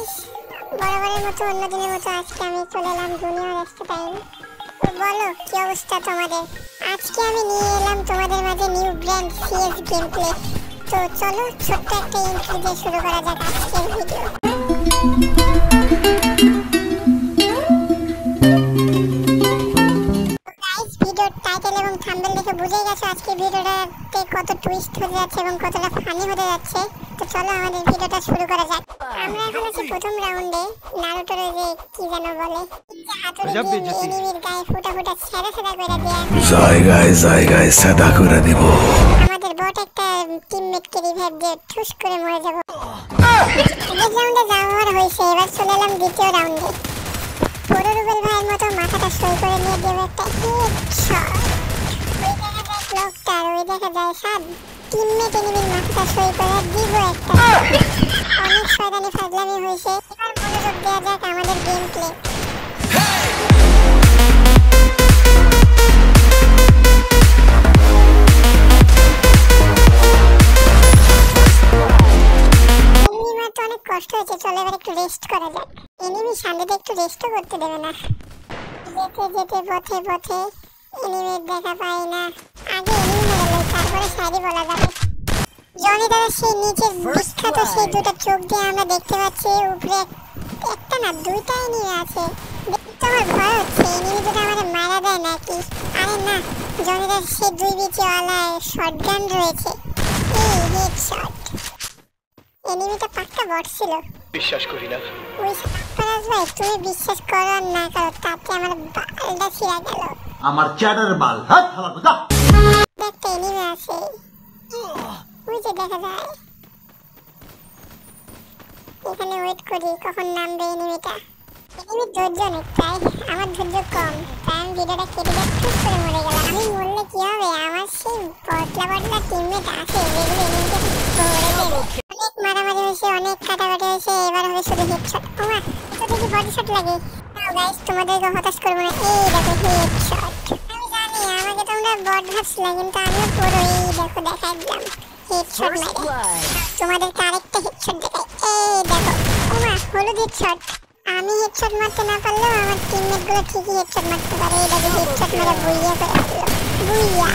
Guys, বরাবরের মতো অন্য দিনের মতো আজকে আমি চলে এলাম জুনিয়র এক্সট্রা টাইম। তো বলো কি অবস্থা তোমাদের? আজকে আমি নিয়ে এলাম তোমাদের মাঝে new brand CS game play. তো চলো ছোট্ট একটা ইন্ট্রো দিয়ে শুরু করা যাক আজকের ভিডিও। গাইস, ভিডিওর টাইটেল এবং থাম্বনেল দেখে বুঝেই গেছো আজকে ভিডিওটাতে কত টুইস্ট হতে যাচ্ছে এবং কতটা ফানি হতে যাচ্ছে। তো চলো আমাদের ভিডিওটা শুরু করা যাক। আমরা এখন আছি প্রথম রাউন্ডে। নারুটোর যে কি যেন বলে, হাতুড়ি দিয়ে এনিমির গায়ে ফুটা ফুটা ছেড়া ছেড়া করে দেয়া। জায়গায় সাদা করে দিব। আমাদের বট একটা টিমমেটকে রিভাইভ দিয়ে ঠুস করে মরে যাব। এই রাউন্ডে যাওয়ার হয়েছে, এবার চলে এলাম দ্বিতীয় রাউন্ডে। পুরো রুবেল ভাইয়ের মতো মাথাটা সই করে নিয়ে দেব একটা হেডশট। ওই দেখা যায় ব্লকটার, ওই দেখা যায় সাব টিমমেট এনিমির মাথাটা সই করে দিব একটা। অনেক শয়তানি ফাজলামি হয়েছে, এবার মনোযোগ দেওয়া যাক আমাদের গেম প্লে। অনেক কষ্ট হয়েছে, চলো এবার একটু রেস্ট করা যাক। এনিমি সামনেতে একটু রেস্টও করতে দেবে না। যেতে যেতে পথে পথে এনিমির দেখা পাই না। আগে এনিমি মেরে লই, তারপরে সাইডে বলা যাবে। জনি দাদা সেই নিচের বিখ্যাত সেই দুটো চোখ দিয়ে আমরা দেখতে পাচ্ছি উপরে একটা না দুইটা এনিমি আছে। দেখতে আমার ভয় হচ্ছে এনিমি দুটো আমাদের মারা দেয় নাকি। আরে না, জনি দাদার সেই দুই বিচিওয়ালা শটগান রয়েছে। এই হেডশট। এনিমিটা পাক্কা বট ছিল, বিশ্বাস করি না। ওই সাপ্পারাজ ভাই তুমি বিশ্বাস করো আর না করো, তাতে আমার বালটা ছিঁড়া গেল। আমার চ্যাটার বাল হাত হালা বুঝা। একটা এনিমি আছে, ওই যে দেখা যায়। এখানে ওয়েট করি কখন নামবে এনিমিটা। এনিমির ধৈর্য অনেক, তাই আমার ধৈর্য কম, তাই আমি ভিডিওটা কেটে দিয়ে খুব করে মরে গেলাম। আমি মরলে কি হবে, আমার সেই বদলা বদলা টিমমেট আছে যেগুলো এনিমিকে ধরে দেবে। অনেক মারামারি হয়েছে, অনেক কাটাকাটি হয়েছে, এবার হবে শুধু হেডশট। ওমা, এটা দেখি বডি শট লাগে। নাও গাইস, তোমাদেরকে হতাশ করবো না। এই দেখো হেডশট। আমি জানি আমাকে তোমরা বট ভাবছিলে, কিন্তু আমিও পুরো এই দেখো দেখাই দিলাম হেডশট মারে। তোমাদেরকে আরেকটা হেডশট দেখাই, এই দেখো। ওমা, হলুদ হেডশট। আমি হেডশট মারতে না পারলেও আমার টিমমেট গুলো ঠিকই হেডশট মারতে পারে। এই দেখো হেডশট মেরে বুইয়া করে ফেললো, বুইয়া।